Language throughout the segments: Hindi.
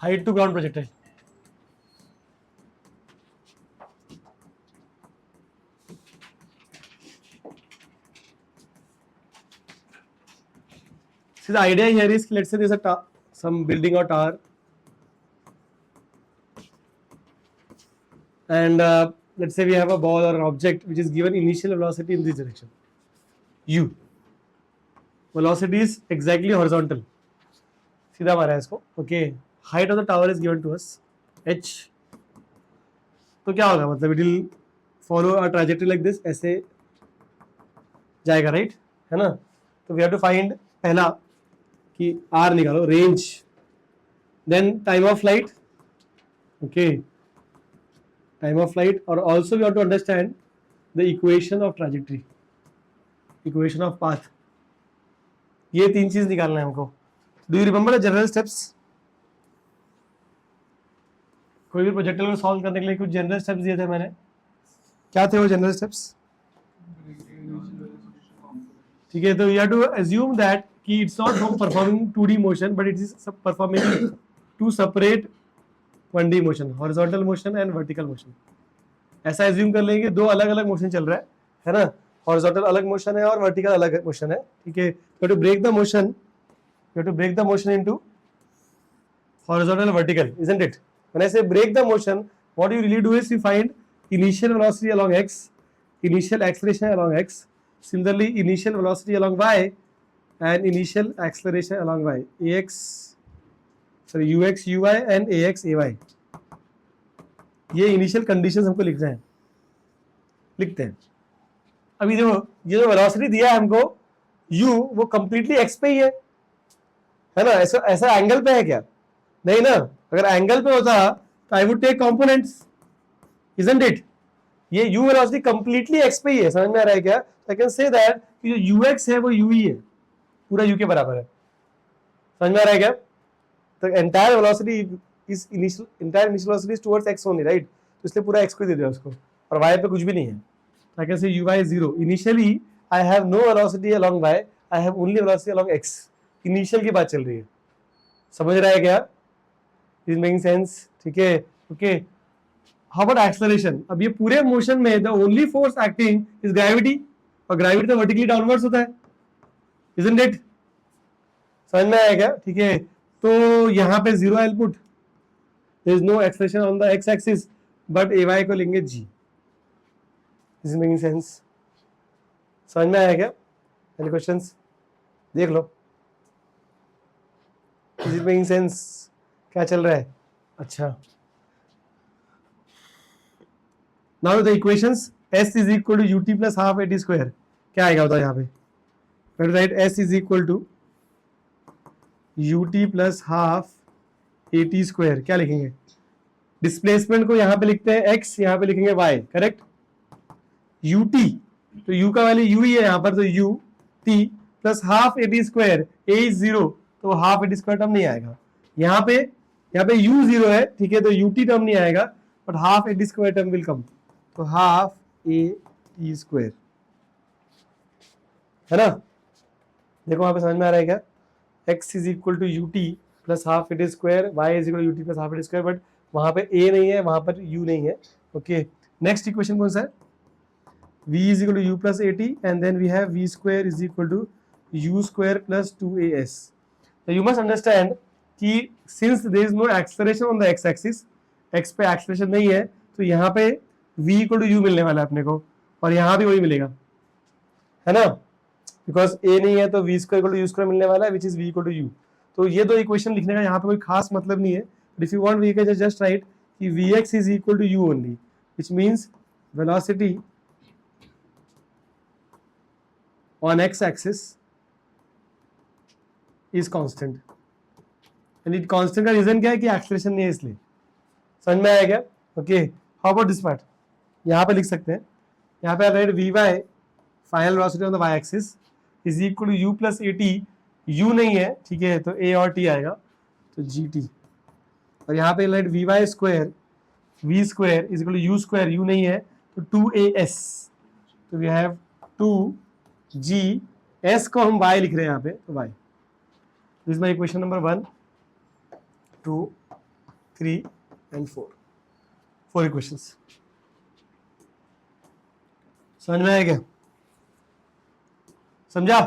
Height to ground projectile. So the idea here is, let's say there's a some building or tower, and let's say we have a ball or an object which is given initial velocity in this direction, u. Velocity is exactly horizontal. सीधा मारा है इसको. Okay. Height of the tower is given to us, h. तो क्या होगा, मतलब it will follow a trajectory like this, ऐसे जाएगा, राइट, है ना. तो we have to find पहला कि r निकालो, range, then time of flight. Okay, time of flight, और also we have to understand the equation of trajectory, equation of path. ये तीन चीज निकालना है हमको. Do you remember the general steps? कोई भी प्रोजेक्टल को सॉल्व करने के लिए कुछ जनरल स्टेप्स दिए थे मैंने. क्या थे वो जनरल स्टेप्स? ठीक है, तो you have to assume that कि it's not performing 2D motion, but it is performing two separate 1D motion, horizontal motion and vertical motion. ऐसा एज्यूम कर लेंगे दो अलग अलग मोशन चल रहा है ना. हॉरिजॉन्टल अलग मोशन है और वर्टिकल अलग मोशन है. ठीक है, you have to break the motion, you have to break the motion into horizontal and vertical, isn't it? When I say break the motion, what you really do is you find initial velocity along x, initial acceleration along x, similarly initial velocity along y and initial acceleration along y, ax, sorry, ux, uy and ax, ay. ये इनिशियल कंडीशंस हमको लिखना है, लिखते हैं. अभी देखो, ये जो वेलोसिटी दिया है हमको u, वो कंप्लीटली x पे ही है ना. ऐसा ऐसा एंगल पे है क्या? नहीं ना. अगर एंगल पे होता तो I would take components, isn't it. ये u वेलोसिटी कंप्लीटली x पे ही है. समझ में आ रहा है क्या? आई कैन से दैट कि जो ux है वो u ही है, पूरा u के बराबर है. समझ में आ रहा है क्या? तो entire velocity is initial, entire initial velocity is towards x only, right. तो इसलिए पूरा x को दे दिया उसको, और y पे कुछ भी नहीं है. I can say uy is 0. Initially I have no velocity along y, I have only velocity along x. Initial की बात चल रही है. समझ रहा है क्या? Is making sense? ठीक है. Okay, how about acceleration? अब ये पूरे मोशन में the only force acting is gravity, और ग्रेविटी तो वर्टिकली डाउनवर्ड्स होता है, isn't it? समझ में आया क्या? ठीक है, तो यहाँ पे 0 I put, there is no acceleration on the x axis, but ay को लेंगे g. Is making sense? समझ में आया क्या? Any questions? देख लो. Is it making sense? क्या चल रहा है? अच्छा, now the equations. s is equal to ut plus half at square. क्या आएगा बताओ यहाँ पे? Right, s is equal to ut plus half at square. क्या लिखेंगे? डिस्प्लेसमेंट को यहाँ पे लिखते हैं x, यहाँ पे लिखेंगे y, करेक्ट. ut, तो u का वैल्यू u ही है यहाँ पर, तो ut plus half at square. a is 0, तो हाफ at स्क्वायर टर्म नहीं आएगा. यहाँ पे u 0 है, ठीक है, तो ut टर्म नहीं आएगा, but half at square term will come. तो हाफ at स्क्वायर, है ना. देखो वहां पे समझ में आ रहा है क्या? x is equal to ut plus half at square, y is equal to ut plus half at square, but वहां पे a नहीं है, वहां पर u नहीं है. ओके, नेक्स्ट इक्वेशन कौन सा है? v is equal to u plus at, and then we have v square is equal to u square plus 2as. You must understand कि since there is no acceleration on the x axis, x पे एक्सेलरेशन नहीं है, तो यहाँ पे v इक्वल टू u मिलने वाला है अपने को, और यहाँ भी वही मिलेगा, है ना. बिकॉज a नहीं है, तो v square equal to u square मिलने वाला है, which is v equal to u. तो ये दो इक्वेशन लिखने का यहाँ पे कोई खास मतलब नहीं है. But if you want we can just write कि vx is equal to u only, which means velocity on x axis is constant. And constant का रीजन क्या है? कि एक्सेलरेशन नहीं है, इसलिए. समझ में आया क्या? Okay, how about this part? यहाँ पे लिख सकते हैं, यहाँ पे write v y final velocity on the y axis is equal to u plus at. u नहीं है, ठीक है, तो a और t आएगा, तो gt. और यहाँ पे write v y square, v square is equal to u square, u नहीं है, तो 2as. तो वी हैव 2g, s को हम y लिख रहे हैं यहाँ पे, तो y. This is my equation number 1, 2 3 and 4 equations. समझ में आया क्या? समझा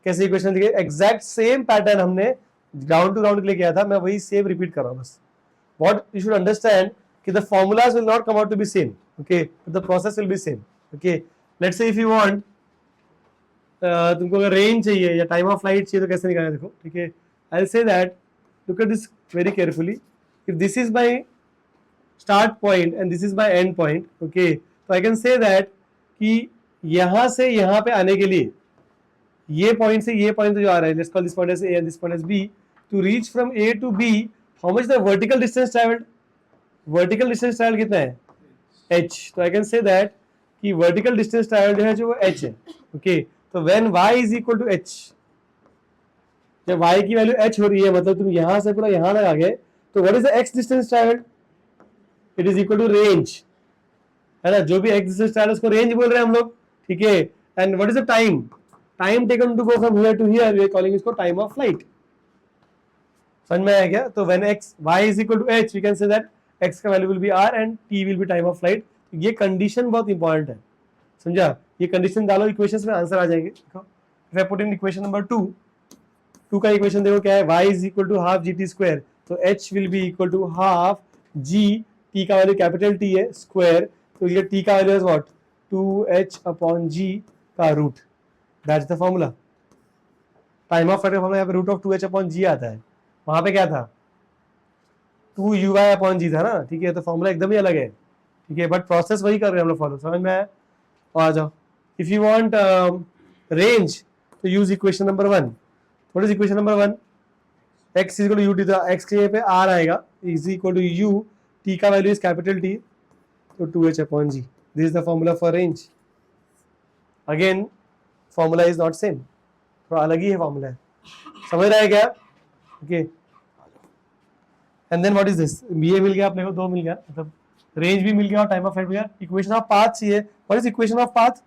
कैसे इक्वेशन दिखे? एग्जैक्ट सेम पैटर्न हमने राउंड टू राउंड के लिए किया था, मैं वही सेम रिपीट कर रहा हूं बस। व्हाट यू शुड अंडरस्टैंड कि the formulas will not come out to be same, okay, the process will be same, okay. Let's say if you want, तुमको अगर रेंज चाहिए या टाइम ऑफ फ्लाइट चाहिए तो कैसे निकालना, देखो, ठीक है। I will say that, look at this very carefully, if this is my start point and this is my and point, okay, तो आई कैन से दैट कि यहां से यहां पे आने के लिए ये पॉइंट से ये पॉइंट जो आ रहा है, let's call this point as A and this point as B, to reach from A to B, how much the vertical distance travelled? Vertical distance travel कितना है? h। तो आई कैन से दैट कि वर्टिकल डिस्टेंस ट्रैवल जो है जो वो h है, ओके। तो when y is equal to h, जब y की वैल्यू h हो रही है, मतलब तुम यहां से पूरा यहां तक आ गए, तो what is the x distance travelled? It is equal to range, है ना। जो भी x डिस्टेंस ट्रैवल उसको रेंज बोल रहे हैं हम लोग, ठीक है। And what is the time? Time taken to go from here to here, we are calling इसको टाइम ऑफ फ्लाइट। समझ में आया क्या? तो when x y is equal to h, we can say that x का value will be r and t will be time of flight. ये कंडीशन बहुत इंपॉर्टेंट है, समझा? ये कंडीशन डालो इक्वेशंस में, आंसर आ जाएंगे। देखो, if I put in equation number 2 का इक्वेशन देखो क्या है, y is equal to half gt square, तो h will be equal to half g, t का वैल्यू कैपिटल T है, स्क्वायर, तो ये t का value is what? 2h upon g का root, that's the formula. Time of flight का फॉर्मूला यहाँ पे root of 2h upon g आता है, वहां पे क्या था? 2uy अपॉन g था ना, ठीक है। तो फॉर्मूला एकदम ही अलग है, ठीक है, बट प्रोसेस वही कर रहे हैं हम लोग फॉलो। समझ में आया? आ जाओ। इफ यू वांट रेंज तो use equation number 1। What is equation number 1? x is equal to ut, तो x के पे r आएगा, is equal to u, t का वैल्यू इज कैपिटल T, तो 2h upon g, this is the formula for range. Again formula is not same, थोड़ा अलग ही है फॉर्मूला, समझ रहा है क्या? Okay. And then what is this? ये मिल गया अपने को, 2 मिल गया, मतलब रेंज भी मिल गया और टाइम ऑफ फ्लाइट मिल गया। इक्वेशन ऑफ पाथ चाहिए। What is equation of path?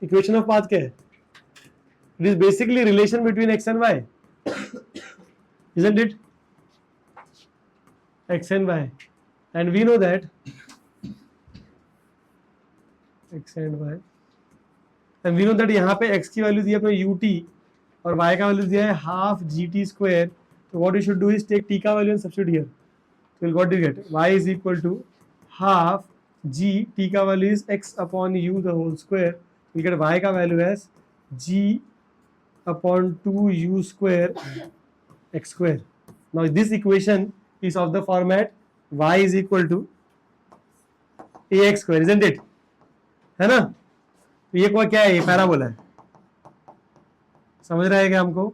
Equation of path क्या है? It is basically relation between x and y, isn't it? x and y, and we know that x and y, and we know that यहाँ पे x की वैल्यू दी है अपने ut और y का वैल्यू दिया है हाफ gt स्क्वायर, तो what you should do is take t का value and substitute here. So what do you get? y is equal to half g, t का value is x upon u the whole square. You get y का value as g upon 2u square x square. Now this equation is of the format y is equal to ax square, isn't it? है ना? तो ये क्या है? ये पैराबोला है, समझ रहा है क्या हमको?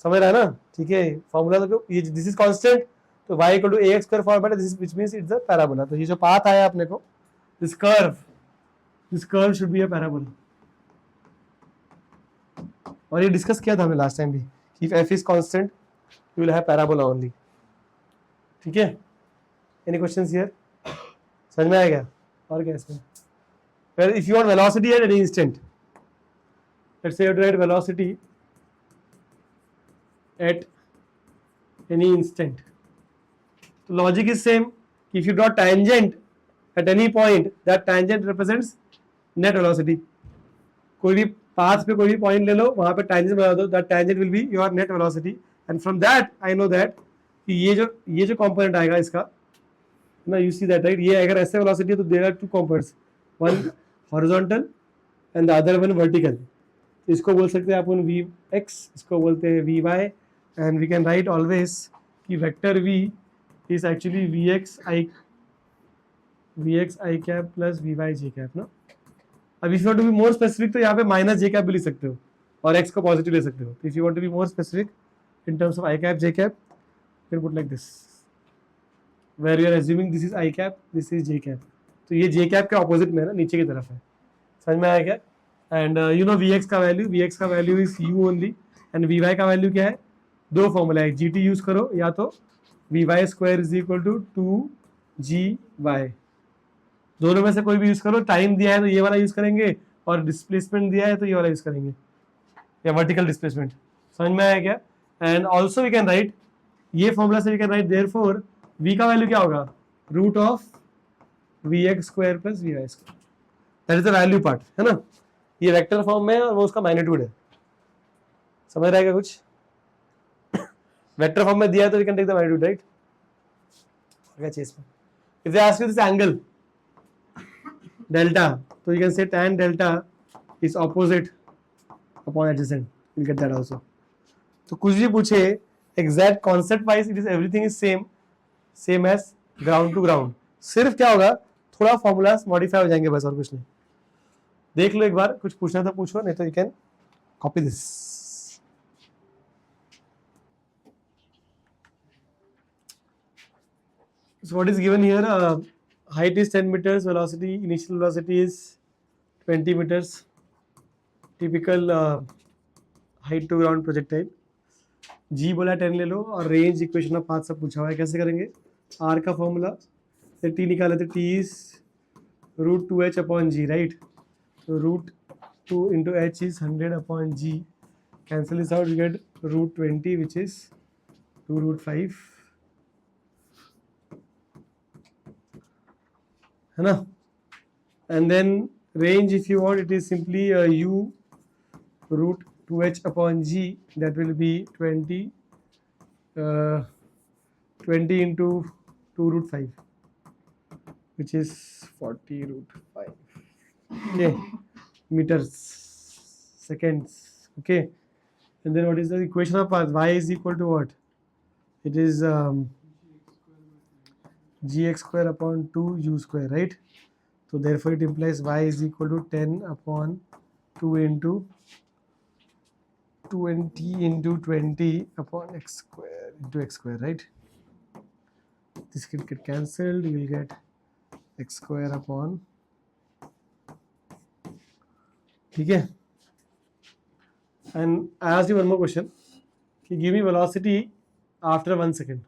समझ रहा है ना? ठीक है। फॉर्मूला तो ये दिस इज कांस्टेंट, तो y equal to ax square format है, this which means it's a parabola. तो ये जो पाथ आया अपने को, this curve should be a parabola. और ये डिस्कस किया था हमने लास्ट टाइम भी, if f is constant you will have parabola only, ठीक है। Any questions here? समझ में आएगा? और क्या इसमें? Well, if you want velocity at any instant, let's say you have to write velocity at any instant. So logic is same. If you draw tangent at any point, that tangent represents net velocity. कोई भी path पे कोई भी point ले लो, वहाँ पे tangent बना दो, that tangent will be your net velocity. And from that, I know that कि ये जो component आएगा इसका, ना you see that right? ये अगर ऐसे velocity है तो there are two components, one horizontal and the other one vertical. इसको बोल सकते हैं अपन vx, इसको बोलते हैं vy, and we can write always कि vector v is actually vx i cap plus vy j cap ना। अब if you want to be more specific तो यहाँ पे minus j cap भी लिख सकते हो और x को पॉजिटिव ले सकते हो। if you want to be more specific in terms of I cap j cap, you can put like this, where you are assuming this is I cap, this is j cap. तो ये j cap के ऑपोजिट में है ना, नीचे की तरफ है। समझ में आया क्या? एंड यू नो vx का value is u only, and vy का वैल्यू क्या है? दो फॉर्मूला है, gt यूज करो या तो vy square is equal to 2gy, दोनों में से कोई भी यूज करो। टाइम दिया है तो ये वाला यूज करेंगे, और डिस्प्लेसमेंट दिया है तो ये वाला यूज करेंगे, या वर्टिकल डिस्प्लेसमेंट। समझ में आया क्या? And also we can write, ये फॉर्मूला से we can write therefore v का वैल्यू क्या होगा, root of vx square plus vy square, that is the value part, है ना. ये वेक्टर फॉर्म में और वो उसका मैग्नीट्यूड है. समझ रहेगा कुछ? वेक्टर फॉर्म में दिया है तो we can take the magnitude, right. क्या चीज में if they ask you this angle delta, तो you can say tan delta is opposite upon adjacent, will get that also. तो कुछ भी पूछे exact concept wise it is everything is same as ground to ground. सिर्फ क्या होगा, थोड़ा फॉर्मूलाज मॉडिफाई हो जाएंगे बस, और कुछ नहीं. देख लो एक बार, कुछ पूछना था पूछो, नहीं तो you can copy this. So what is given here? Height is 10 meters, velocity, initial velocity is 20 meters. Typical height to ground projectile. G बोला 10 ले लो, और रेंज इक्वेशन ऑफ पाथ सब पूछा हुआ है. कैसे करेंगे? R का फॉर्मूला, T निकाले थे, T is root 2h upon G, right. तो root 2 into h is 100 upon G. Cancel this out, you get root 20 which is 2 root 5. है ना. And then range if you want, it is simply u root 2h upon g, that will be 20 into 2 root 5 which is 40 root 5, okay, meters seconds, okay. And then what is the equation of path? Y is equal to what? It is gx square upon 2u square, right. So therefore it implies y is equal to 10 upon 2 into 20 into 20 upon x square into x square, right. This can get cancelled, you will get x square upon, ठीक है. And I asked you one more question, give me velocity after 1 second.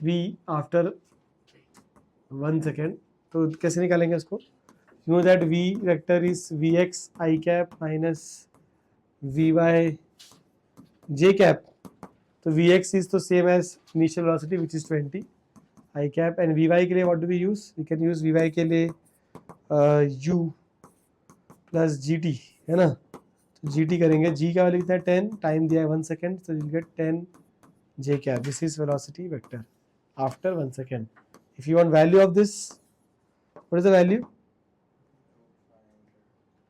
v after 1 second, तो कैसे निकालेंगे इसको? You know that v vector is vx I cap minus vy j cap. तो vx is तो same as initial velocity which is 20 I cap, and vy के लिए what do we use? We can use vy के लिए u plus gt, है ना. तो gt करेंगे, g का वैल्यू कितना है 10, टाइम दिया है 1 second, so you'll get 10 j cap. This is velocity vector after 1 second. If you want value of this, what is the value?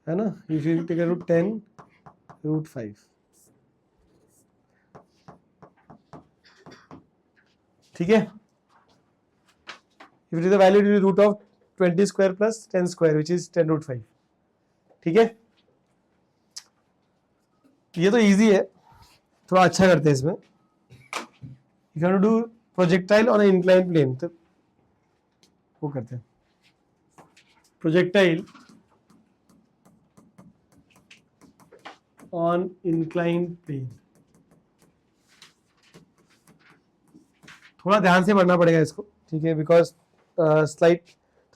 है ना. If you take a root 10 root 5, ठीक है. If it is the value, it will be root of 20 square plus 10 square which is 10 root 5, ठीक है. ये तो इजी है, थोड़ा अच्छा करते हैं इसमें. If you want to do projectile on an inclined plane, तो वो करते हैं. Projectile on inclined plane, थोड़ा ध्यान से पढ़ना पड़ेगा इसको, ठीक है, बिकॉज स्लाइड.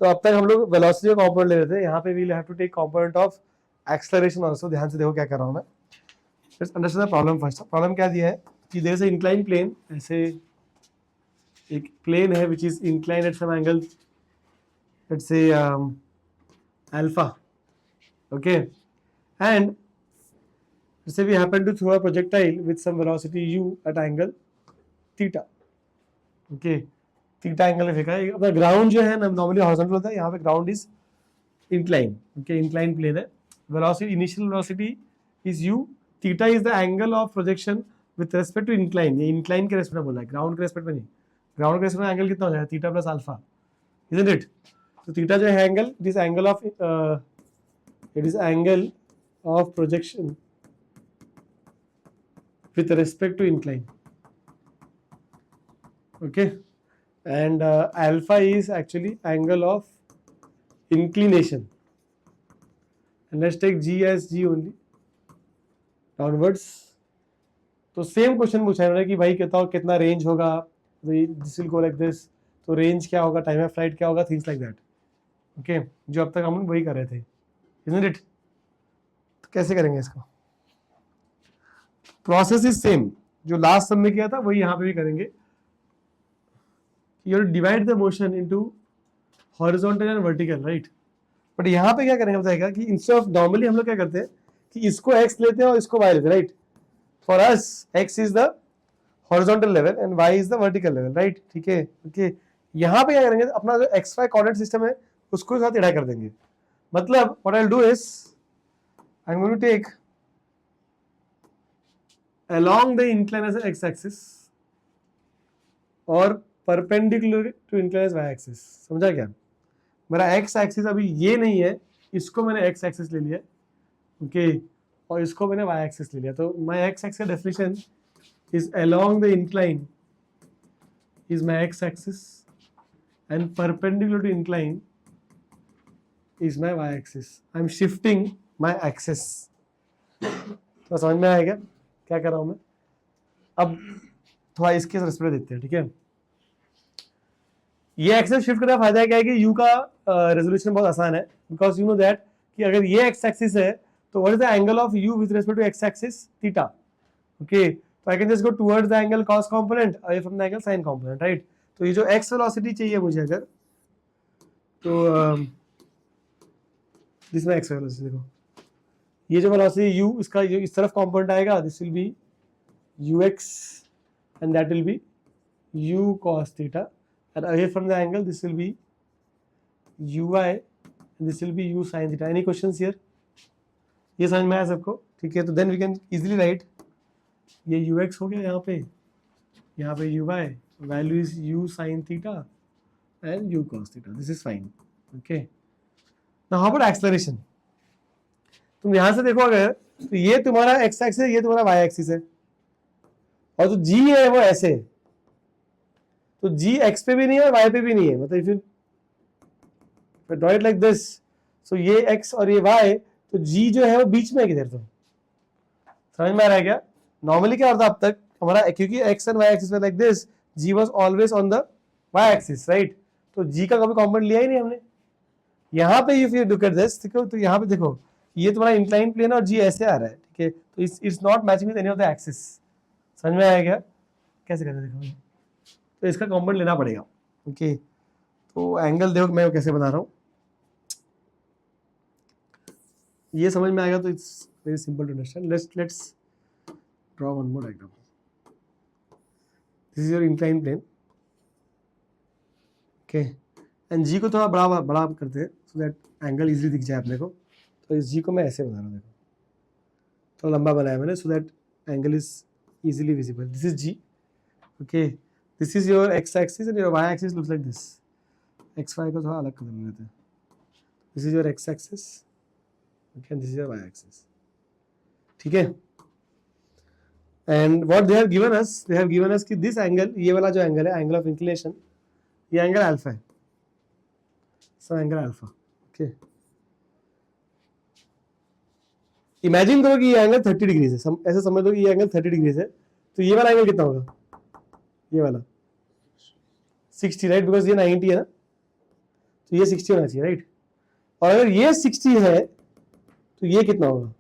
तो अब तक हम लोग वेलोसिटी का कंपोनेंट ले रहे थे, यहाँ पे we will have to take component of acceleration also. ध्यान से देखो क्या कर रहा हूँ मैं. Let's understand the problem first. Problem क्या दिया है कि there is a incline plane, ऐसे एक प्लेन है which is incline at some angle, let's say alpha, okay. And let's say we happen to throw a projectile with some velocity u at angle theta, okay. Theta angle में फेंका है. अपना ग्राउंड जो है नॉर्मली हॉरिजॉन्टल होता है, यहाँ पे ground is incline, okay, incline plane है. Velocity, initial velocity is u, theta is the angle of projection with respect to incline. ये इंक्लाइन के रेस्पेक्ट में बोला है, ग्राउंड के रेस्पेक्ट में नहीं. ग्राउंड के रेस्पेक्ट में एंगल कितना हो जाएगा, theta plus alpha, isn't it. तो थीटा जो है angle, it is angle of projection with respect to incline, okay. And alpha is actually angle of inclination, and let's take g as g only, downwards. तो सेम क्वेश्चन पूछा है कि भाई कहता हो कितना रेंज होगा, this will go like this, तो रेंज क्या होगा, टाइम ऑफ फ्लाइट क्या होगा, थिंग्स लाइक दैट, ओके. जो अब तक हम वही कर रहे थे, isn't it? तो कैसे करेंगे इसको? प्रोसेस इज सेम, जो लास्ट सम में किया था वही यहाँ पे भी करेंगे. You divide the motion into horizontal and vertical, right. But यहाँ पे क्या करेंगे बताएगा कि इंस्टेड ऑफ नॉर्मली हम लोग क्या करते हैं कि इसको x लेते हैं और इसको y लेते हैं, right. For us x is the horizontal level and y is the vertical level, right. ठीक है. ओके, यहाँ पे क्या करेंगे, अपना जो xy कोऑर्डिनेट सिस्टम है उसको साथ इड़ा कर देंगे. मतलब what I will do is I am going to take along the inclination x axis और perpendicular to inclination y axis. समझा क्या? मेरा x axis अभी ये नहीं है, इसको मैंने x axis ले लिया, ओके, और इसको मैंने y axis ले लिया. तो my x axis का definition is along the incline is my x axis and perpendicular to incline is my y axis. I am shifting my axis. तो समझ में आएगा क्या कर रहा हूं मैं? अब थोड़ा इसके रेस्पेक्ट देखते हैं, ठीक है. ये एक्सेस शिफ्ट करने का फायदा क्या है कि यू का रेजोल्यूशन बहुत आसान है, बिकॉज यू नो दैट कि अगर ये एक्स एक्सिस है तो what is the angle of u with respect to x axis, theta. Okay, तो I can just go towards the angle cos component away from the angle sine component, right. तो ये जो एक्स वेलोसिटी चाहिए मुझे अगर, तो दिस में एक्स वेलोसिटी देखो, ये जो वेलोसिटी u, इसका जो इस तरफ कंपोनेंट आएगा, this will be ux and that will be u cos theta, and away from the angle this will be uy and this will be u sin theta. Any questions here? ये समझ में आया सबको? ठीक है. तो then we can easily write ये ux हो गया, यहाँ पे uy, value is u sin theta and u cos theta. This is fine. Okay. Now how about acceleration? तुम यहां से देखो अगर, तो ये तुम्हारा x एक्सिस, ये तुम्हारा y एक्सिस है, और जो g है वो ऐसे है. तो g x पे भी नहीं है और y पे भी नहीं है. मतलब if you draw it like this, so ये x और ये y, तो g जो है वो बीच में है किधर. तो समझ में आ रहा है क्या? नॉर्मली क्या होता अब तक हमारा, क्योंकि x एंड y एक्सिस में like this, g was always on the y axis, right. तो g का कभी कंपोनेंट लिया ही नहीं हमने. यहाँ पे if you look at this, देखो तो यहाँ पे देखो, ये तुम्हारा इंक्लाइन प्लेन है और g ऐसे आ रहा है, ठीक है. तो it's not matching with any of the axis. समझ में आया क्या? कैसे करना देखो, तो इसका कंपोनेंट लेना पड़ेगा. ओके, तो एंगल देखो मैं कैसे बना रहा हूँ, ये समझ में आएगा. तो it's very simple to understand. Let's draw one more diagram. This is your incline plane, okay, and g को थोड़ा बड़ा बड़ा करते हैं सो दैट एंगल इजीली दिख जाए अपने को. तो इस जी को मैं ऐसे बना रहा हूँ, देखो थोड़ा लंबा बनाया मैंने so that angle is easily visible. This is G. Okay, this is your x axis and your y axis looks like this. x y को थोड़ा अलग कर लेते हैं. This is your x axis. Okay, and this is your y axis. ठीक है. And what they have given us कि this angle, ये वाला जो एंगल है, angle of inclination, ये एंगल अल्फा है. So angle alpha. Okay. Imagine करो कि ये एंगल 30 डिग्री है, ऐसे समझ लो कि ये एंगल 30 डिग्री है. तो ये वाला एंगल कितना होगा? ये वाला 60, राइट, बिकॉज ये 90 है ना, तो ये 60 होना चाहिए, राइट. और अगर ये 60 है तो ये कितना होगा?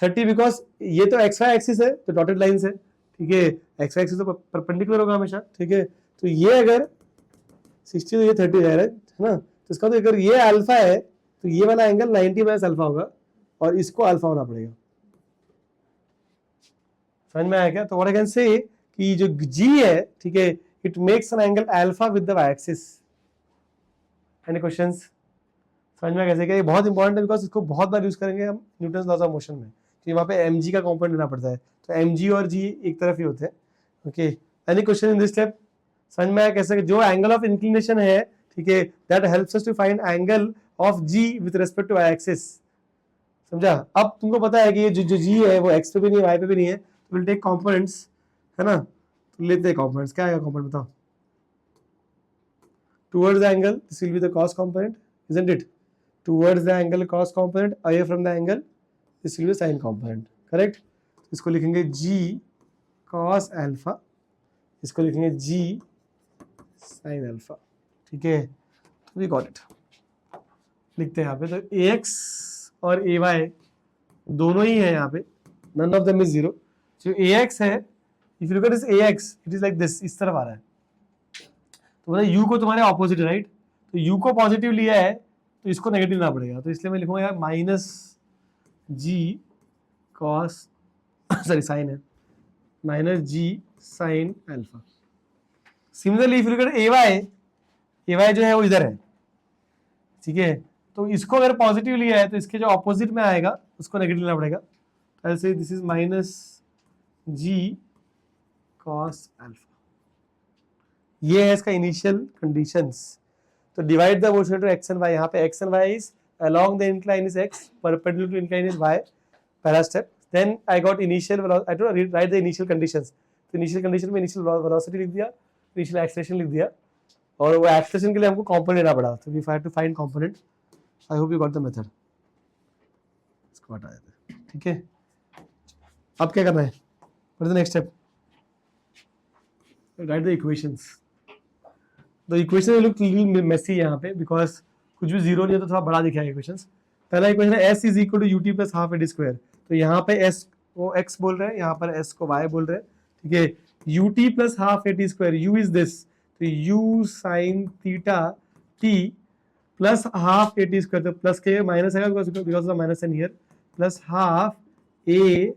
30, बिकॉज ये तो एक्स वाई एक्सिस है, तो डॉटेड लाइंस है, ठीक है. एक्स वाई एक्सिस तो परपेंडिकुलर होगा हमेशा, ठीक है. तो ये अगर 60 तो ये 30 है ना. तो इसका तो अगर ये अल्फा है तो ये वाला एंगल 90 माइनस अल्फा होगा और इसको अल्फा होना पड़ेगा. समझ में आया क्या? तो व्हाट आई कैन से कि जो g है, ठीक है, it makes an angle alpha with the y axis. Any questions? समझ में कैसे? क्या ये बहुत इंपॉर्टेंट है, बिकॉज इसको बहुत बार यूज करेंगे हम न्यूटन्स लॉज ऑफ मोशन में. तो वहाँ पे mg का कंपोनेंट लेना पड़ता है, तो mg और g एक तरफ ही होते हैं. Okay, any question in this step? समझ में आया कैसे? जो एंगल ऑफ इंक्लिनेशन है, ठीक है, that helps us to find angle of g with respect to y axis. समझा? अब तुमको पता है कि ये जो g है वो x पे भी नहीं है, y पे भी नहीं है. तो विल टेक कंपोनेंट्स, है ना. तो लेते हैं कंपोनेंट्स. क्या आएगा कंपोनेंट बताओ? Towards the angle this will be the cos component, isn't it? Towards the angle cos component, away from the angle this will be sin component, correct? इसको लिखेंगे g cos alpha, इसको लिखेंगे g sin alpha. ठीक है, तो we got it. लिखते हैं यहाँ पे. तो ax और ay दोनों ही है यहाँ पे, none of them is 0. So ax है, if you look at this ax, it is like this, इस तरफ आ रहा है, तो मतलब u को तुम्हारे ऑपोजिट है, राइट? तो u को पॉजिटिव लिया है तो इसको नेगेटिव लेना पड़ेगा, तो इसलिए मैं लिखूंगा यार minus g cos sorry sine है, minus g sine alpha. Similarly if you look at ay जो है वो इधर है, ठीक है, तो इसको अगर पॉजिटिव लिया है तो इसके जो ऑपोजिट में आएगा उसको नेगेटिव लेना पड़ेगा. ऐसे this is minus g cos alpha. ये है इसका इनिशियल कंडीशंस. तो divide the motion to x and y. यहाँ पे x and y is along the incline is x, perpendicular to incline is y, पहला step. Then I got initial velocity. I don't write the initial conditions. तो initial condition में initial velocity लिख दिया, initial acceleration लिख दिया, और वो acceleration के लिए हमको component लेना पड़ा. तो we have to find component. I hope you got the method. इसको हटा देते हैं, ठीक है. अब क्या करना है? What is the next step? Write the equations. The equation will look little messy यहाँ पे because कुछ भी जीरो नहीं है तो थोड़ा बड़ा दिखाएगा इक्वेशंस. पहला इक्वेशन है s is equal to ut plus half AD square. तो यहाँ पे s को x बोल रहे हैं, यहाँ पर s को y बोल रहे हैं, ठीक है. ut plus half AD square, u is this, तो u sine theta t plus half AD square, तो प्लस के माइनस आएगा because of minus sine here, plus half a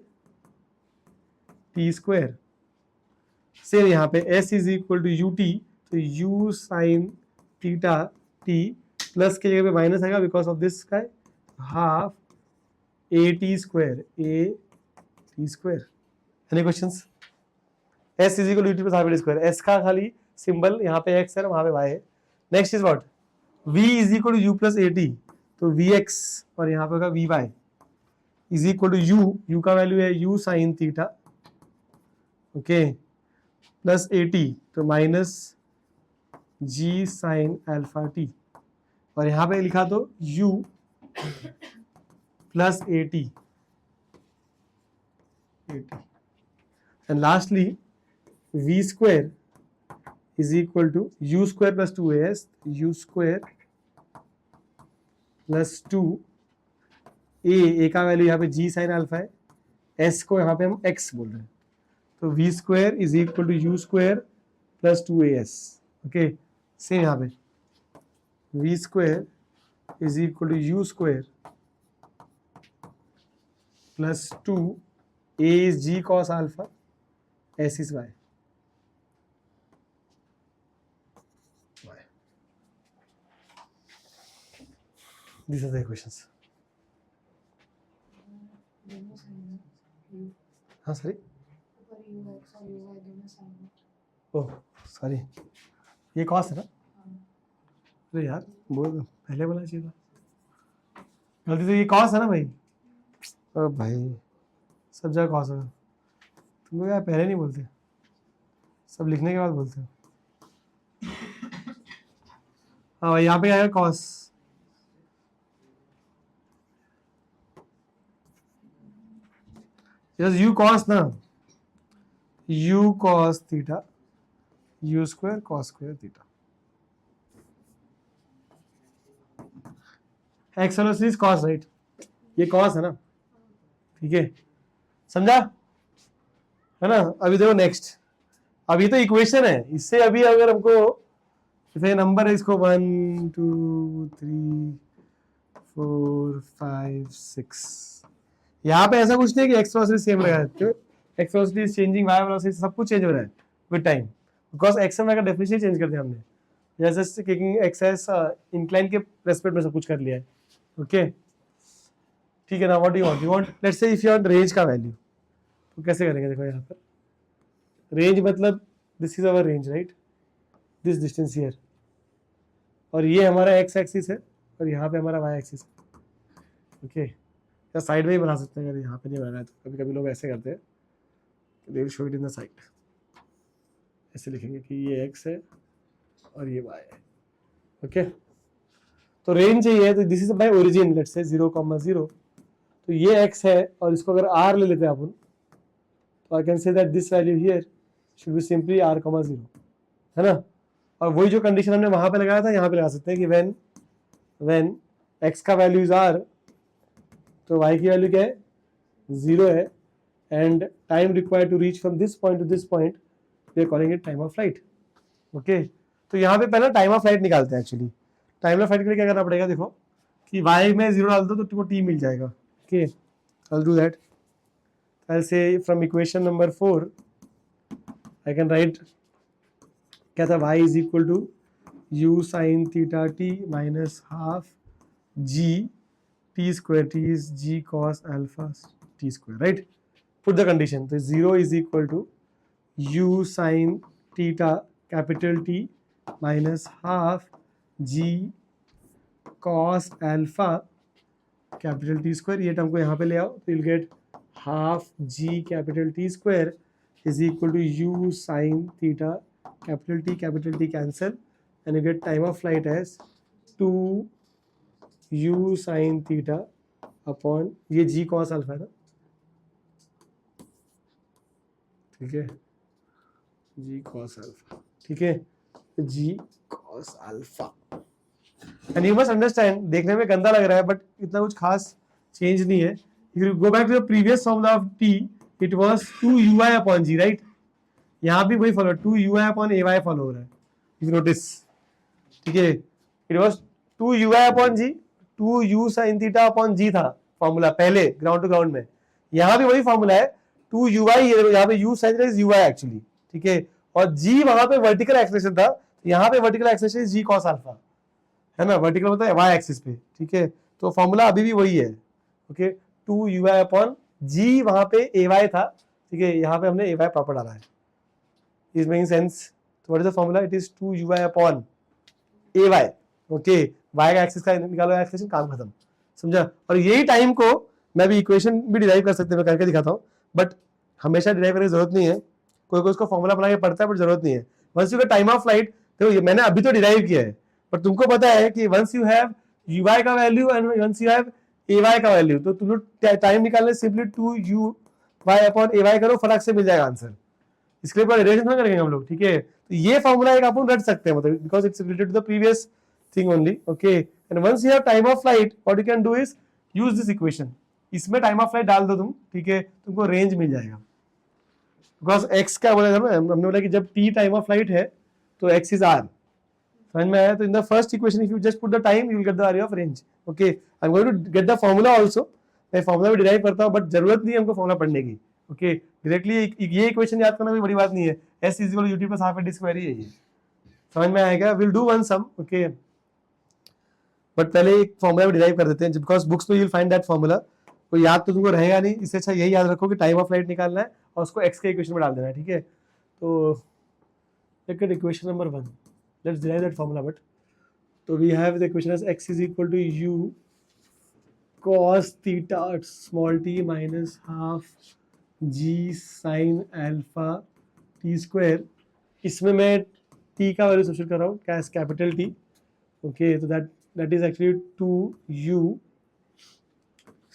t square. Same यहाँ पे s is equal to ut, तो u sine theta t plus के जगह पे माइनस आएगा बिकॉज ऑफ दिस का half a t square, a t square. Any questions? S is equal to UT plus half a t square. S का खाली सिंबल यहाँ पे एक्स है, वहां पे वाई है. Next is what? V is equal to u plus a t, तो वी एक्स और यहाँ पे होगा v y is equal to u का वैल्यू है u sine theta, okay, plus a t, तो minus g sine alpha t, और यहाँ पे लिखा तो u plus a t. And lastly v square is equal to u square plus 2as, u square plus 2a का वैल्यू यहाँ पे g साइन अल्फा है, s को यहाँ पे हम x बोल रहे हैं, तो v square is equal to u square plus 2as. Okay, same यहाँ पे v square is equal to u square plus 2, a is g cos alpha, s is y. These are the equations. हाँ सॉरी, ओह सॉरी, ये cos है ना? अरे यार बोल, पहले बोलना चाहिए था, गलती से. ये कॉस है ना भाई? ओ भाई सब जगह कॉस है. तुम लोग यार पहले नहीं बोलते, सब लिखने के बाद बोलते हो. हाँ भाई, यहाँ पे आएगा कॉस. यस, यू कॉस ना, you cos theta, you square cos square theta. X velocity is cos, right? ये कॉस है ना, ठीक है, समझा है ना? अभी देखो नेक्स्ट, अभी तो इक्वेशन है, इससे अभी अगर हमको जैसे नंबर है, इसको 1 2 3 4 5 6, यहाँ पे ऐसा कुछ नहीं कि एक्स वेलोसिटी सेम रहेगा. क्यों? X velocity is changing, y velocity सब कुछ चेंज हो रहा है with time, because x and y का डेफिनेशन चेंज कर दिया हमने. जैसे टेकिंग एक्स इंक्लाइन के रेस्पेक्ट में सब कुछ कर लिया है. ओके, ठीक है ना? What you want let's say if you want range का वैल्यू, तो कैसे करेंगे? देखो यहाँ पर रेंज मतलब this is our range, right? This distance here, और ये हमारा एक्स एक्सिस है और यहाँ पे हमारा वाई एक्सिस है. ओके, या साइड में ही बना सकते हैं, अगर यहाँ पे नहीं बनाना है तो. कभी कभी लोग ऐसे करते हैं, they will show it in the side, ऐसे लिखेंगे कि ये एक्स है और ये वाई है. ओके, तो रेंज चाहिए, तो this is by origin, let's say 0,0, तो ये x है और इसको अगर r ले लेते हैं अपन, तो I can say that this value here should be simply r,0, है ना? और वही जो कंडीशन हमने वहां पे लगाया था यहाँ पे लगा सकते हैं कि व्हेन x का वैल्यू इज r, तो y की वैल्यू क्या है? 0 है, and time required to reach from this point to this point, we are calling it time of flight. Okay, तो यहाँ पे पहले टाइम ऑफ फ्लाइट निकालते हैं. एक्चुअली टाइम ऑफ फ्लाइट के लिए क्या करना पड़ेगा, देखो कि y में 0 डाल दो तो तुमको t मिल जाएगा. Okay, I'll do that. I'll say from equation number 4 I can write क्या था, y is equal to u sin theta t minus half g t square, t is g cos alpha t square, right? Put the condition. So 0 is equal to u sin theta capital T minus half g cos alpha capital T square. ये टर्म को यहाँ पे ले आओ तो you'll get half g capital T square is equal to u sin theta capital T cancel, and you get time of flight as 2 u sin theta upon ये g cos alpha है ना, ठीक है, g cos alpha, ठीक है, g cos alpha. And you must understand, देखने में गंदा लग रहा है बट इतना कुछ खास चेंज नहीं है. If you go back to the previous formula of t, it was 2 ui upon g, right? यहाँ भी वही follow 2 ui upon ay follow हो रहा है. If you notice, ठीक है, it was 2 ui upon g, 2 u sin theta upon g था फॉर्मूला पहले ग्राउंड टू ग्राउंड में. यहाँ भी वही फॉर्मूला है 2 ui, यहाँ पे u sin theta is ui actually, ठीक है, और g वहां पे वर्टिकल एक्सेलेरेशन था, यहाँ पे vertical acceleration is g cos alpha, है ना, वर्टिकल होता है y एक्सिस पे, ठीक है, तो फॉर्मूला अभी भी वही है. ओके, 2 ui अपॉन g वहां पे ay था, ठीक है, यहाँ पे हमने ay प्रॉपर डाला है. Is making sense? तो what is the formula? It is 2 ui upon ay. Okay, y का एक्सिस का निकालो एक्सप्रेशन, काम खत्म, समझा? और यही टाइम को मैं भी इक्वेशन भी डिराइव कर सकते हैं, मैं करके दिखाता हूँ, बट हमेशा डिराइव करने की जरूरत नहीं है. कोई कोई उसको फॉर्मूला बना के पढ़ता है बट जरूरत नहीं है. Once you get time of flight, देखो मैंने अभी तो डिराइव किया है, पर तुमको पता है कि वंस यू हैव ui का value and once you have ay का वैल्यू, तो तुम लोग टाइम निकालने सिंपली 2 ui अपॉन ay करो, फटाक से मिल जाएगा आंसर. इसके लिए रिलेशन ना करेंगे हम लोग, ठीक है. तो ये फॉर्मूला एक अपन रट सकते हैं, मतलब because it's related to the previous thing only. Okay, and once you have time of flight, what you can do is use this equation. इसमें टाइम ऑफ फ्लाइट डाल दो तुम, ठीक है, तुमको रेंज मिल जाएगा. बिकॉज x क्या बोला था ना, हमने बोला कि जब t टाइम ऑफ फ्लाइट है तो x इज r. समझ में आया? तो in the first equation if you just put the time you will get the area of range. Okay, I am going to get the formula also. मैं फॉर्मूला भी डिराइव करता हूं बट जरूरत नहीं है हमको फॉर्मूला पढ़ने की. ओके, डायरेक्टली ये इक्वेशन याद करना भी बड़ी बात नहीं है. s is equal to ut plus half d square ही है ये. समझ में आएगा? Will do one sum. Okay, but पहले एक फॉर्मूला भी डिराइव कर देते हैं बिकॉज बुक्स में you will find that formula. कोई याद तो तुमको रहेगा नहीं, इससे अच्छा यही याद रखो कि टाइम ऑफ फ्लाइट निकालना है और उसको x के इक्वेशन में डाल देना है, ठीक है. तो look at equation number 1. Let's derive that formula. But so we have the equation as x is equal to u cos theta small t minus half g sin alpha t square. इसमें मैं t का वैल्यू सब्स्टिट्यूट कर रहा हूँ कैस कैपिटल T. ओके, तो that is actually 2u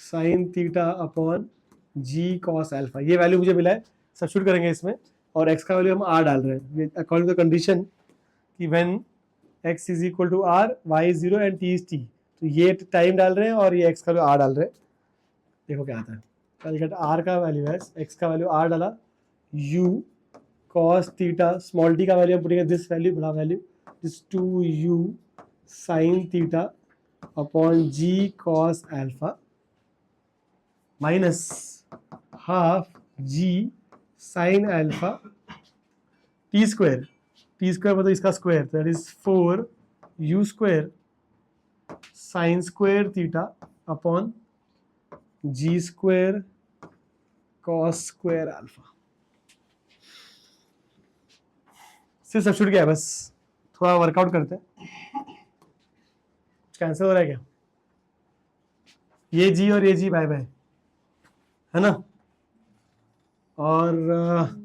sin theta upon g cos alpha. ये वैल्यू मुझे मिला है, सब्स्टिट्यूट करेंगे इसमें, और x का वैल्यू हम r डाल रहे हैं अकॉर्डिंग टू द कंडीशन कि when x is equal to r, y is 0 and t is t. तो ये टाइम डाल रहे हैं और ये x का वैल्यू r डाल रहे हैं. देखो क्या आता है. r का वैल्यू है, x का वैल्यू r डाला, u cos theta small t का वैल्यू हम पुटेंगे दिस वैल्यू, बड़ा value, this 2u sin theta upon g cos alpha minus half g sin alpha t square. t square मतलब इसका square, that is 4u square sin square theta upon g square cos square alpha. सिर्फ सब्स्टिट्यूट किया है बस, थोड़ा वर्कआउट करते हैं. कैंसिल हो रहा है क्या? ये g और ये g बाय बाय, है ना, और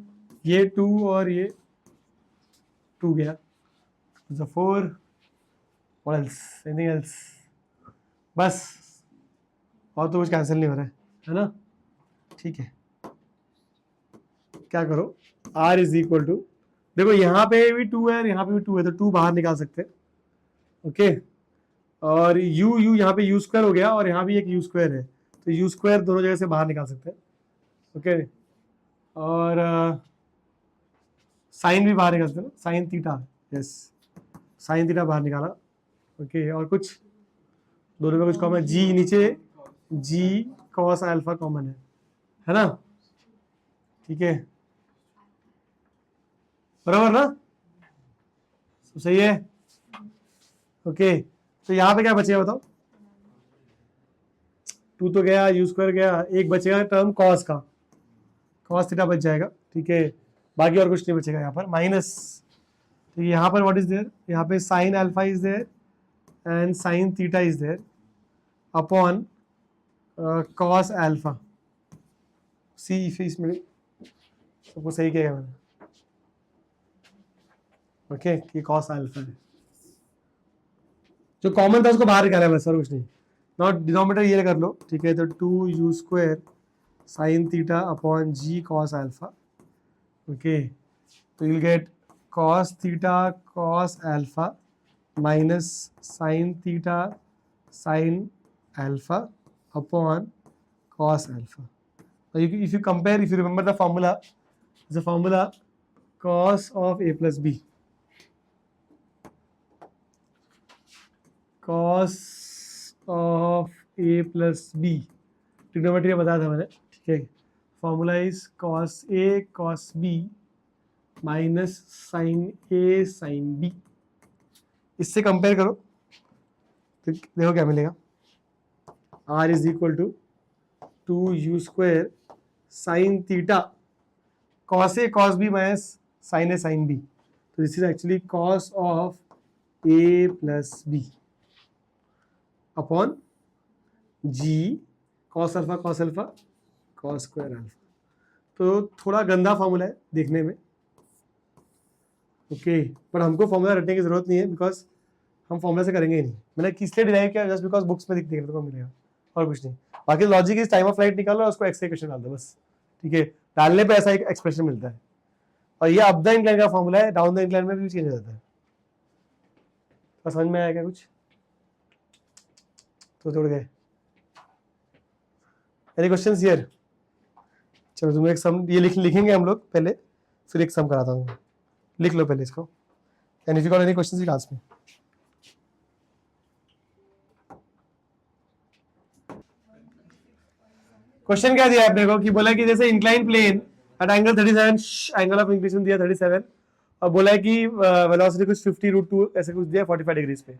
ये 2 और ये 2 गया, तो 4, what else, anything else? बस, और तो कुछ कैंसिल नहीं हो रहा है ना, ठीक है. क्या करो, r इज इक्वल टू, देखो यहाँ पे भी 2 है और यहाँ पे भी 2 है, तो 2 बाहर निकाल सकते हैं. ओके, और u यहाँ पे u स्क्वायर हो गया और यहाँ भी एक u स्क्वायर है, तो u स्क्वायर दोनों जगह से बाहर निकाल सकते हैं. ओके और साइन भी बाहर निकालते हैं ना, sine theta, yes sine theta बाहर निकाला। ओके और कुछ दोनों में कुछ कॉमन, जी नीचे जी कॉस अल्फा कॉमन है ना, ठीक है बराबर ना, तो सही है। ओके तो यहाँ पे क्या बचेगा बताओ, 2 तो गया, यू स्क्वायर गया, एक बचेगा टर्म कॉस का, कॉस थीटा बच जाएगा, ठीक है बाकी और कुछ नहीं बचेगा यहाँ पर माइनस। तो यहाँ पर व्हाट इज देयर, यहाँ पे sine alpha is there and sine theta is there upon cos alpha. See इसमें सबको सही किया मैंने, ओके ये कॉस अल्फा है, जो कॉमन था उसको बाहर निकाला बस और कुछ नहीं, नॉट डिनोमिनेटर ये कर लो, ठीक है तो 2 u square sine theta upon g cos alpha, okay तो you'll get cos theta cos alpha minus sin theta sin alpha upon cos alpha. Now if you compare, if you remember the formula, the formula cos of a plus b, cos of a plus b trigonometry में बताया था मैंने, ठीक है formula is cos a cos b minus sine a sine b, इससे कंपेयर करो तो देखो क्या मिलेगा, r is equal to 2 u square sine theta cos a cos b minus sine a sine b, तो this is actually cos of a plus b upon g cos alpha cos alpha cos square alpha. तो थोड़ा गंदा फॉर्मूला है देखने में, ओके पर हमको फॉर्मूला रटने की जरूरत नहीं है बिकॉज हम फॉर्मूला से करेंगे ही नहीं, मैंने किस लिए डिराइव किया जस्ट बिकॉज बुक्स में देखने को मिलेगा और कुछ नहीं, बाकी logic is time of flight निकालो और उसको एक्स इक्वेशन डाल दो बस, ठीक है डालने पे ऐसा एक एक्सप्रेशन मिलता है, और ये अप द इंक्लाइन का फॉर्मूला है, डाउन द इंक्लाइन में भी चेंज हो जाता है। तो समझ में आया क्या कुछ, तो जुड़ गए एनी क्वेश्चंस हियर? चलो तुम्हें एक सम ये लिखेंगे हम लोग पहले, फिर एक सम कराता हूँ, लिख लो पहले इसको, and if you got any questions you ask me. Question क्या दिया आपने को कि बोला कि जैसे incline plane at angle 37, angle of inclination दिया 37 और बोला है कि वेलोसिटी कुछ 50√2 ऐसे कुछ दिया 45 डिग्रीज पे।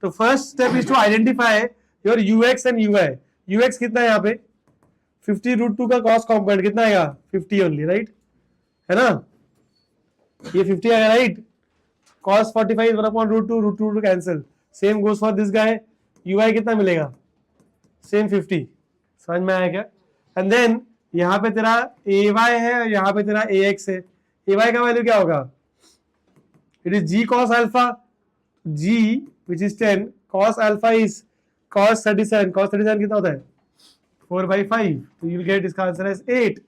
तो first step is to identify your u x and u i. U x कितना है यहाँ पे 50√2 का कॉस कॉम्पोनेंट कितना आएगा 50 ओनली, राइट है ना, ये 50 आएगा right, cos 45 is 1/√2, √2 cancel, same goes for this guy, ui कितना मिलेगा सेम 50, समझ में आया क्या? एंड देन यहाँ पे तेरा ay है और यहाँ पे तेरा ax है, ay का वैल्यू क्या होगा, it is g cos alpha, g which is 10, cos alpha is cos 37, cos 37 कितना होता है 4/5, तो यू विल गेट इसका आंसर है 8,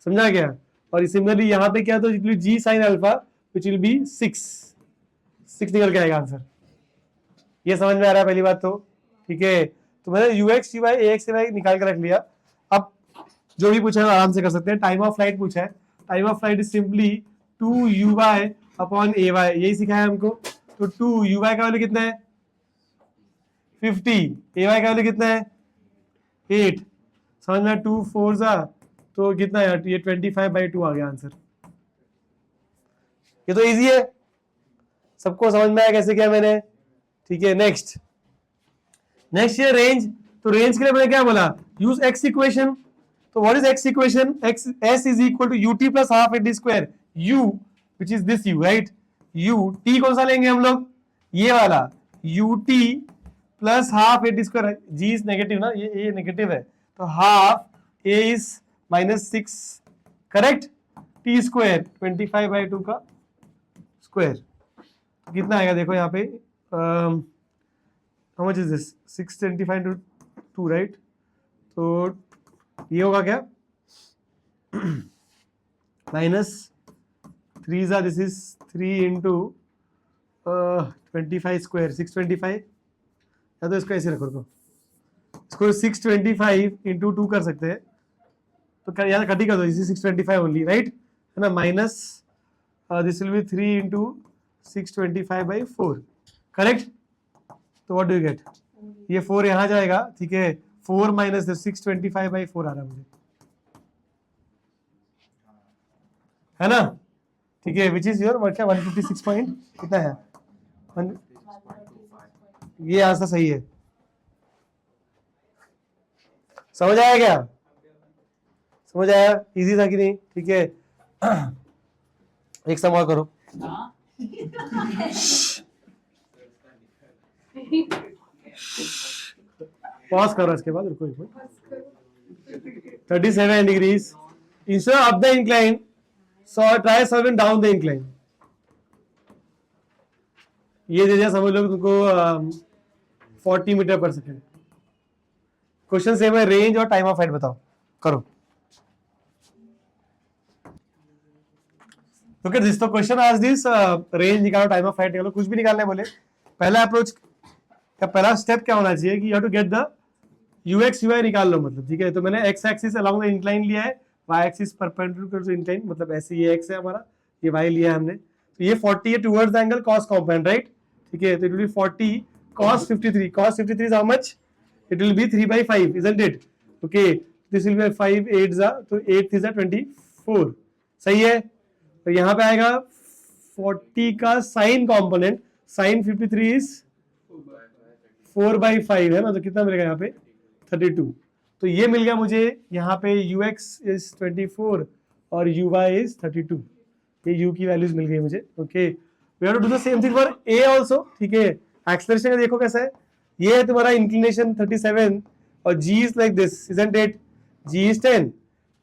समझा गया? और सिमिलरली यहाँ पे क्या, तो g sin alpha which will be 6 निकल के आएगा आंसर, ये समझ में आ रहा है पहली बात तो, ठीक है तो मैंने ux ui ax ay निकाल के रख लिया। अब जो भी पूछा है आराम से कर सकते हैं, टाइम ऑफ फ्लाइट पूछा है, time of flight is simply 2uy upon ay, यही सिखाया हमको, तो 2uy का वैल्यू कितना है 50, ay का वैल्यू कितना है 8, समझ में 2 4 जा तो कितना है ये 25/2 आ गया आंसर, ये तो इजी है, सबको समझ में आया कैसे किया मैंने, ठीक है। नेक्स्ट ये रेंज, तो रेंज के लिए मैंने क्या बोला, यूज एक्स इक्वेशन, तो what is x equation, x s is equal to UT plus half AD square, u which is this u right, u t कौन सा लेंगे हम लोग ये वाला u t plus half AD square, g is negative ना, ये नेगेटिव है तो half a is -6 correct, t square 25/2 का स्क्वायर, कितना आएगा देखो यहाँ पे, how much is this 625/2 right, तो ये होगा क्या -3 दिस इज 3 × 25 स्क्वायर 625, या तो इसको ऐसे रखो, इसको 625 × 2 कर सकते हैं, तो यहाँ कटी कर दो, इसी 625 ओनली, राइट, है ना, minus this will be 3 into 625/4, correct. तो व्हाट डू यू गेट, ये 4 यहाँ जाएगा, ठीक है, 4 माइनस 625/4 आ रहा है मुझे, है ना, ठीक है, विच इज योर वर्क है 156 पॉइंट कितना है, ये आंसर सही है। समझ आया क्या, समझ आया, इजी था कि नहीं, ठीक है। एक सम और करो, पॉज करो, इसके बाद रुको, 37 degrees instead of the incline, so try solving down the incline. ये दे दिया, समझ लो तुमको 40 मीटर पर सेकेंड। क्वेश्चन सेम है, रेंज और टाइम ऑफ फ्लाइट बताओ, करो। ओके दिस तो क्वेश्चन आज दिस, रेंज निकालो, टाइम ऑफ फ्लाइट निकालो, कुछ भी निकालने बोले। पहला अप्रोच का पहला स्टेप क्या होना चाहिए कि you have to get the UX UI निकाल लो, मतलब, ठीक है। तो मैंने x axis along the incline लिया है, y axis perpendicular to incline, मतलब ऐसे ये एक्स है हमारा, ये वाई लिया है हमने, तो ये 40 है towards the angle cos component, right, ठीक है। तो it will be 40 cos 53, cos 53 is how much, it will be 3/5, isn't it, okay, this will be 5 8 तो 8 is 24, सही है। तो यहाँ पे आएगा 40 का साइन कंपोनेंट, साइन 53 इज 4/5 है ना, तो कितना मिलेगा यहाँ पे 32। तो ये मिल गया मुझे यहाँ पे ux इज 24 और uy इज 32, ये u की वैल्यूज मिल गई मुझे, okay. We have to do the same thing for a also, ठीक है। एक्सेलरेशन का देखो कैसा है, ये है तुम्हारा इंक्लिनेशन 37 और g is like this, isn't it, g is 10,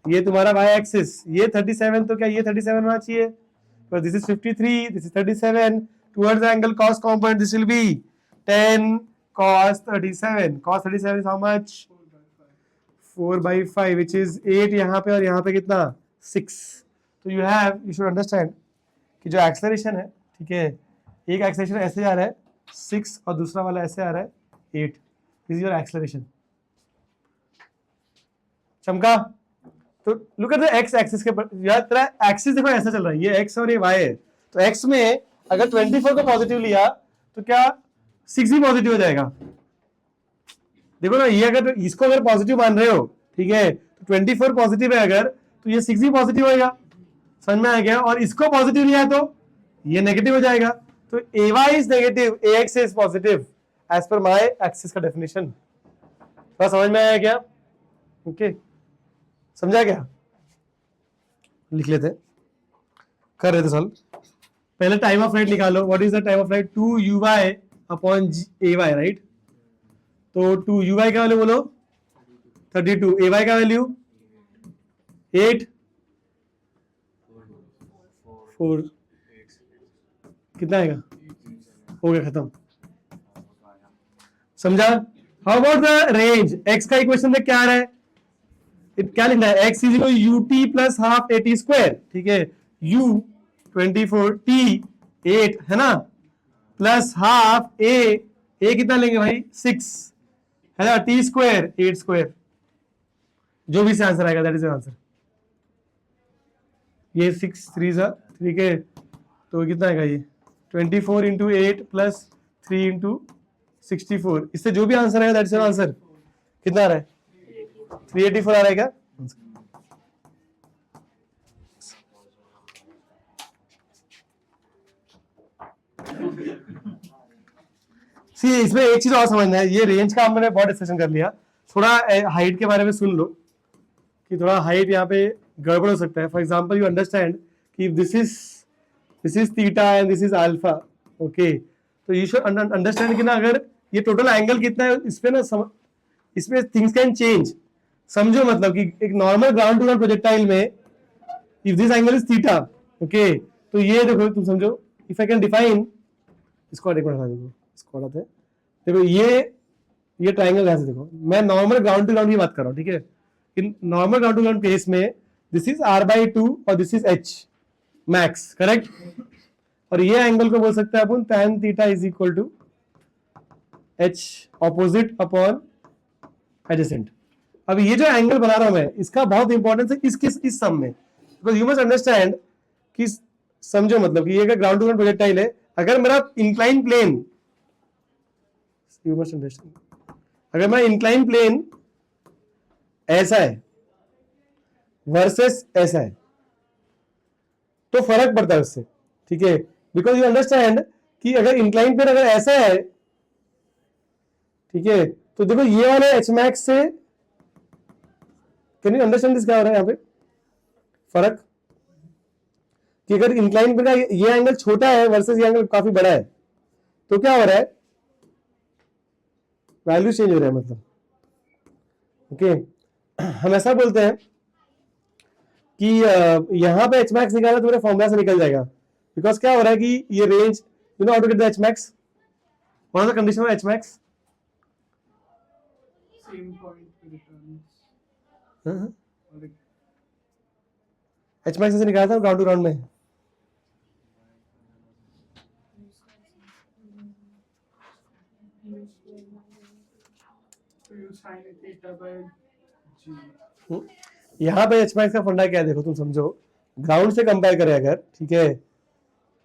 ये तुम्हारा y एक्सिस, ये 37, तो क्या ये 37 होना चाहिए, तो this is 53, this is 37, towards the angle cos component this will be 10 cos 37, cos 37 is how much 4/5 which is 8 यहाँ पे, और यहाँ पे कितना 6। तो you should understand कि जो एक्सेलरेशन है, ठीक है, एक एक्सेलरेशन ऐसे आ रहा है 6 और दूसरा वाला ऐसे आ रहा है 8, दिस इज योर एक्सेलरेशन। चमका, तो look at the x axis के, यार तेरा एक्सिस देखो ऐसा चल रहा है, ये एक्स और ये वाई है, तो एक्स में अगर 24 को पॉजिटिव लिया तो क्या 6 भी पॉजिटिव हो जाएगा, देखो ना, ये अगर इसको अगर पॉजिटिव मान रहे हो, ठीक है, तो 24 पॉजिटिव है अगर, तो ये 6 भी पॉजिटिव होगा, समझ में आ गया, और इसको पॉजिटिव लिया तो ये नेगेटिव हो जाएगा, तो ay is negative, ax is positive as पर माय एक्सिस का डेफिनेशन। थोड़ा समझ में आया क्या, ओके, समझा क्या, लिख लेते, कर रहे थे सॉल्व। पहले टाइम ऑफ फ्लाइट निकालो, what is the time of flight 2uy upon ay, right, तो 2uy का वैल्यू बोलो 32, ay का वैल्यू 8 4, कितना आएगा, हो गया खत्म, समझा। How about the range, x का इक्वेशन में क्या आ रहा है, क्या लिखना है, x is equal ut plus half at square, ठीक है, u 24 t 8 है ना, प्लस हाफ a कितना लेंगे भाई 6 है ना, t स्क्वायर 8 स्क्वायर, जो भी से आंसर आएगा दैट इज आंसर। ये 6 3 जा, ठीक है, तो कितना आएगा ये 24 इंटू 8 प्लस 3 इंटू 64, इससे जो भी आंसर आएगा दैट इज आंसर। कितना आ रहा है 384 आ रहा है क्या, सी इसमें एक चीज और समझना है, ये रेंज का हमने बहुत डिस्कशन कर लिया, थोड़ा हाइट के बारे में सुन लो कि थोड़ा हाइट यहाँ पे गड़बड़ हो सकता है। फॉर एग्जांपल यू अंडरस्टैंड कि this is theta and this is alpha, okay, तो यू शुड अंडरस्टैंड कि ना अगर ये टोटल एंगल कितना है इस पे ना इसमें थिंग्स कैन चेंज, समझो, मतलब कि एक normal ground to ground projectile में if this angle is theta, okay, तो ये देखो तुम समझो, इफ आई कैन डिफाइन इसको, इसको हटाते हैं, देखो ये ट्राइंगल ऐसे, देखो मैं नॉर्मल ग्राउंड टू ग्राउंड की बात कर रहा हूँ, ठीक है, in normal ground to ground case में दिस इज r/2 और this is h max, correct, और ये एंगल को बोल सकते हैं अपन tan theta is equal to h opposite upon adjacent. अब ये जो एंगल बना रहा हूं मैं, इसका बहुत इंपॉर्टेंस है इस सम में, बिकॉज यू मस्ट अंडरस्टैंड कि समझो मतलब कि ये अगर ग्राउंड टू ग्राउंड प्रोजेक्टाइल है, अगर मेरा incline plane, you must understand, अगर मेरा इंक्लाइन प्लेन ऐसा है वर्सेस ऐसा है तो फर्क पड़ता है उससे, ठीक है, बिकॉज यू अंडरस्टैंड कि अगर इंक्लाइन प्लेन अगर ऐसा है, ठीक है, तो देखो ये वाले एच मैक्स से, कैन यू अंडरस्टैंड दिस, क्या हो रहा है यहाँ पे फर्क, कि अगर इंक्लाइन प्लेन का ये एंगल छोटा है वर्सेस ये एंगल काफी बड़ा है, तो क्या हो रहा है, वैल्यू चेंज हो रहा है मतलब, ओके। हम ऐसा बोलते हैं कि यहां पे एच मैक्स निकालना तो मेरे फॉर्मूला से निकल जाएगा, बिकॉज क्या हो रहा है कि ये range, you know how to get the h max, what is the condition of h max, same point returns h max से निकालता हूं ग्राउंड टू ग्राउंड में, यहाँ पे एच मैक्स का फंडा क्या है, देखो तुम समझो, ग्राउंड से कंपेयर करें अगर, ठीक है,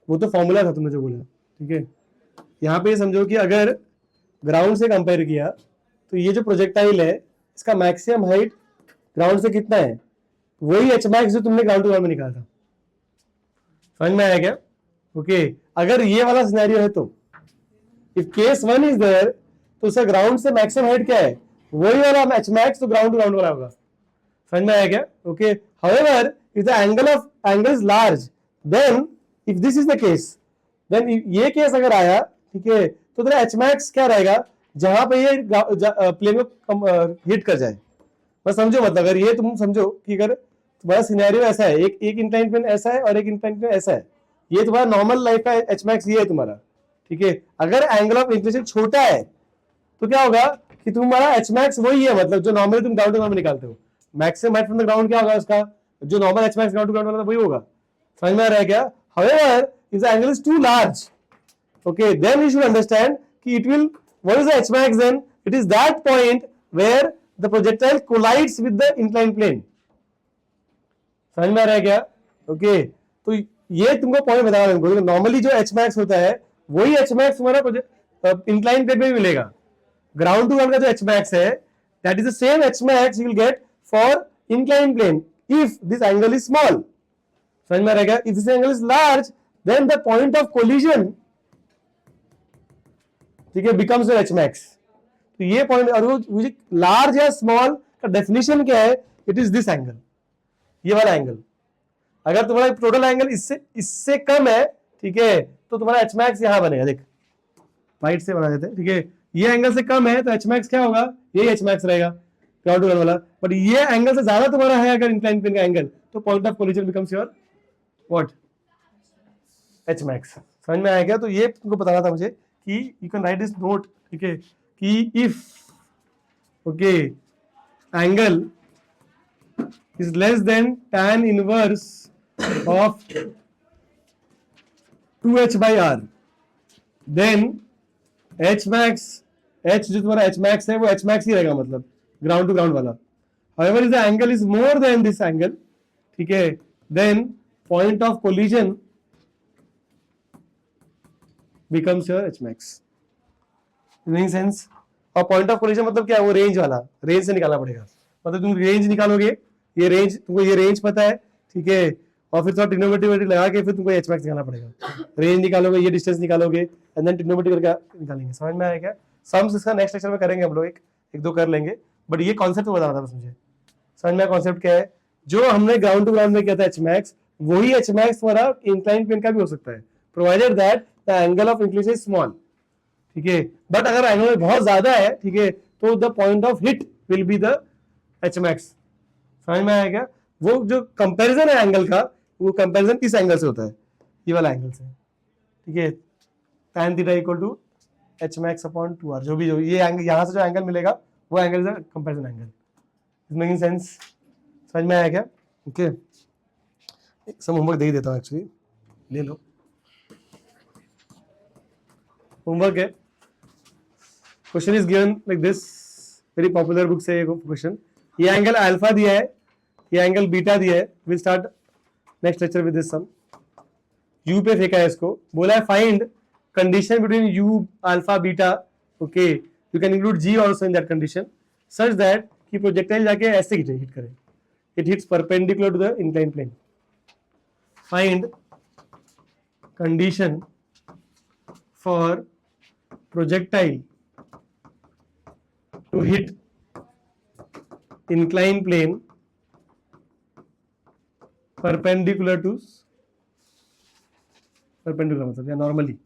वो तो फॉर्मूला था तुमने जो बोला, ठीक है, यहाँ पे समझो कि अगर ग्राउंड से कंपेयर किया तो ये जो प्रोजेक्टाइल है इसका मैक्सिमम हाइट ग्राउंड से कितना है, वही एच मैक्स जो तुमने ग्राउंड टू ग्राउंड में निकाला था, समझ में आया क्या, ओके। अगर ये वाला सिनेरियो है तो इफ केस 1 इज देयर, तो उसका ग्राउंड से मैक्सिमम हाइट क्या है, वही वाला एच मैक्स तो ग्राउंड टू ग्राउंड वाला होगा, समझ में आया क्या, okay. However if the angle is large, then if this is the case, then ये केस अगर आया, ठीक है, तो तेरा एच मैक्स क्या रहेगा, जहां पे ये प्लेन को हिट कर जाए, बस समझो मतलब, अगर ये तुम समझो कि अगर तुम्हारा सिनेरियो ऐसा है, एक इंक्लाइन प्लेन ऐसा है और एक इंक्लाइन प्लेन ऐसा है, ये तुम्हारा नॉर्मल लाइफ का एच मैक्स ये है तुम्हारा, ठीक है, अगर एंगल ऑफ इंक्लिनेशन छोटा है तो क्या होगा कि तुम्हारा एच मैक्स वही है, मतलब जो नॉर्मली तुम ग्राउंड टू ग्राउंड में निकालते हो, maximum height from the ground क्या होगा उसका, जो normal h max ground to ground वाला वही होगा, समझ में आ रहा है क्या। However if the angle is too large, okay, then you should understand कि it will, what is the h max then, it is that point where the projectile collides with the inclined plane, समझ में आ रहा है क्या, ओके। तो ये तुमको पॉइंट बता रहा हूं, नॉर्मली जो h max होता है वही h max तुम्हारा इंक्लाइन प्लेन में भी मिलेगा, ग्राउंड टू ग्राउंड का जो h max है that is the same h max you will get for inclined plane if this angle is small, समझ में आ रहा है क्या, if this angle is large then the point of collision, ठीक है, बिकम्स एच मैक्स, तो ये पॉइंट, और वो लार्ज या स्मॉल का डेफिनेशन क्या है, इट इज दिस एंगल, ये वाला एंगल, अगर तुम्हारा टोटल एंगल इससे कम है, ठीक है, तो तुम्हारा एच मैक्स यहां बनेगा, देख राइट से बना देते हैं, ठीक है, ये एंगल से कम है तो एच मैक्स क्या होगा, यही एच मैक्स रहेगा ग्राउंड टू ग्राउंड वाला, बट ये एंगल से ज्यादा तुम्हारा है अगर इंक्लाइन प्लेन का एंगल, तो point of collision becomes your what, H max, समझ में आया क्या। तो ये तुमको बताना था मुझे कि you can write this note, ठीक है, कि if, okay, angle is less than tan inverse of 2h by r, then h max, h जो तुम्हारा h max है वो h max ही रहेगा, मतलब ग्राउंड टू ग्राउंड वाला। however if the angle is more than this angle, ठीक है, then point of collision becomes your h max, making sense. और पॉइंट ऑफ कोलिजन मतलब क्या है, वो रेंज वाला, रेंज से निकालना पड़ेगा, मतलब तुम रेंज निकालोगे, ये रेंज तुमको, ये रेंज पता है, ठीक है, और फिर थोड़ा ट्रिग्नोमेट्री लगा के फिर तुमको एच मैक्स निकालना पड़ेगा, रेंज निकालोगे, ये डिस्टेंस निकालोगे, एंड देन ट्रिग्नोमेट्री करके निकालेंगे, समझ में आया क्या। सम्स इसका नेक्स्ट लेक्चर में करेंगे हम लोग, एक दो कर लेंगे, बट ये कॉन्सेप्ट बताना था बस मुझे, समझ में कॉन्सेप्ट क्या है, जो हमने ग्राउंड टू ग्राउंड में किया था एच मैक्स, वही एच मैक्स तुम्हारा इंक्लाइन प्लेन का भी हो सकता है, provided that the angle of inclination is small, ठीक है, बट अगर एंगल बहुत ज्यादा है, ठीक है, तो the point of hit will be the h max, समझ में आया क्या। वो जो कंपैरिजन है एंगल का, वो कंपैरिजन किस एंगल से होता है, ये वाला एंगल से, ठीक है, tan theta equal to h max upon 2r, जो ये एंगल यहां से जो एंगल मिलेगा वो angle is a comparison angle, is making sense, समझ में आया क्या, ओके। सब होमवर्क दे ही देता हूँ एक्चुअली, ले लो, होमवर्क है, question is given like this, very popular book से क्वेश्चन, ये एंगल अल्फा दिया है, ये एंगल बीटा दिया है. Will start next lecture with this sum. यू पे फेंका है इसको, बोला है find condition between u alpha beta. Okay, you can include g also in that condition such that कि प्रोजेक्टाइल जाके ऐसे हिट करे. It hits perpendicular to the incline plane. Find condition for projectile to hit inclined plane perpendicular to perpendicular मतलब या normally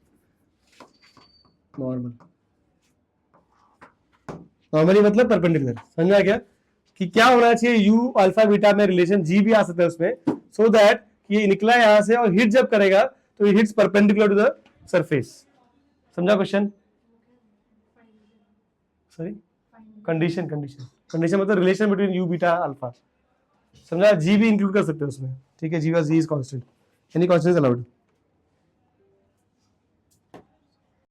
मतलब perpendicular. समझा क्या कि क्या होना चाहिए u अल्फा बीटा में रिलेशन g भी आ सकता है उसमें, so that ये निकला यहां से और हिट जब करेगा तो it hits perpendicular to the surface. समझा क्वेश्चन? सॉरी, कंडीशन मतलब relation between you beta alpha. समझा, जी भी इंक्लूड कर सकते हो उसमें. ठीक है, g is constant, any constant allowed.